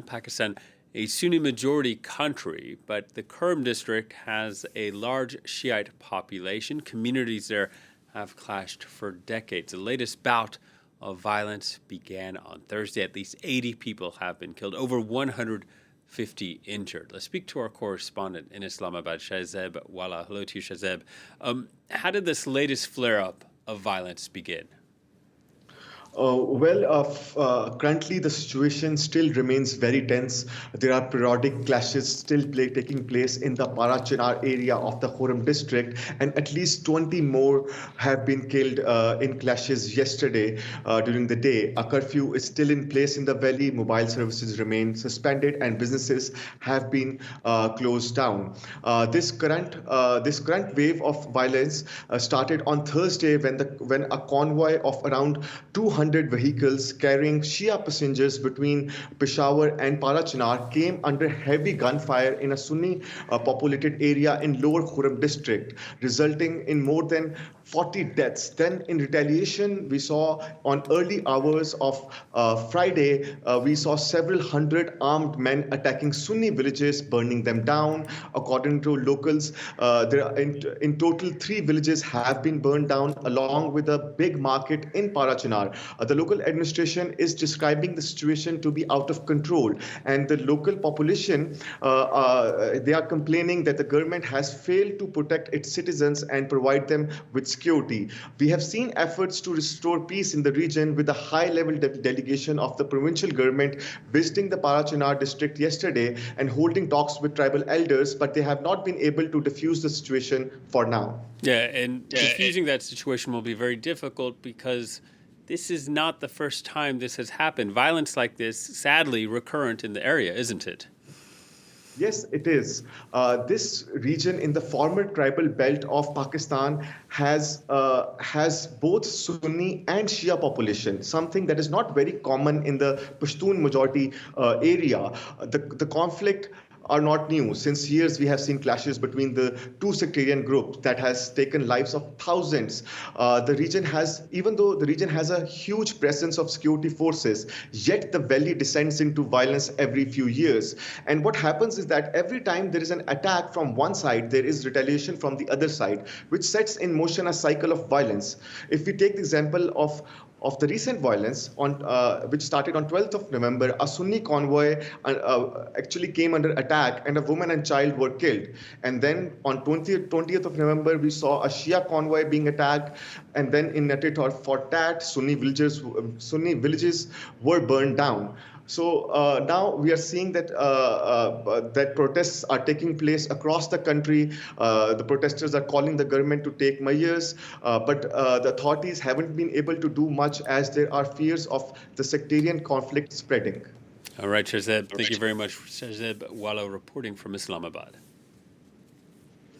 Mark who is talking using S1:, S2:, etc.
S1: Pakistan, a Sunni majority country, but the Kurm district has a large Shiite population. Communities there have clashed for decades. The latest bout of violence began on Thursday. At least 80 people have been killed, over 150 injured. Let's speak to our correspondent in Islamabad, Shahzaib Wahlah. Hello to you, Shahzaib. How did this latest flare-up of violence begin?
S2: Currently the situation still remains very tense. There are periodic clashes still taking place in the Parachinar area of the Khurram district, and at least 20 more have been killed in clashes yesterday during the day. A curfew is still in place in the valley. Mobile services remain suspended, and businesses have been closed down. This current wave of violence started on Thursday when a convoy of around 200 vehicles carrying Shia passengers between Peshawar and Parachinar came under heavy gunfire in a Sunni populated area in Lower Khurram district, resulting in more than 40 deaths. Then, in retaliation, we saw on early hours of Friday, we saw several hundred armed men attacking Sunni villages, burning them down. According to locals, there are in total 3 villages have been burned down, along with a big market in Parachinar. The local administration is describing the situation to be out of control, and the local population they are complaining that the government has failed to protect its citizens and provide them with security. We have seen efforts to restore peace in the region, with a high-level delegation of the provincial government visiting the Parachinar district yesterday and holding talks with tribal elders, but they have not been able to defuse the situation for now.
S1: Yeah, and diffusing that situation will be very difficult because this is not the first time this has happened. Violence like this, sadly, recurrent in the area, isn't it?
S2: Yes, it is. This region in the former tribal belt of Pakistan has both Sunni and Shia population, something that is not very common in the Pashtun majority area. The conflict are not new. Since years, we have seen clashes between the two sectarian groups that has taken lives of thousands. Even though the region has a huge presence of security forces, yet the valley descends into violence every few years. And what happens is that every time there is an attack from one side, there is retaliation from the other side, which sets in motion a cycle of violence. If we take the example of the recent violence which started on 12th of November, a Sunni convoy actually came under attack, and a woman and child were killed. And then on 20th of November, we saw a Shia convoy being attacked, and then in Natit or Fortat, Sunni villages were burned down. So now we are seeing that protests are taking place across the country. The protesters are calling the government to take measures, but the authorities haven't been able to do much, as there are fears of the sectarian conflict spreading.
S1: All right, Shahzaib, thank you very much. Shahzaib Wahlah reporting from Islamabad.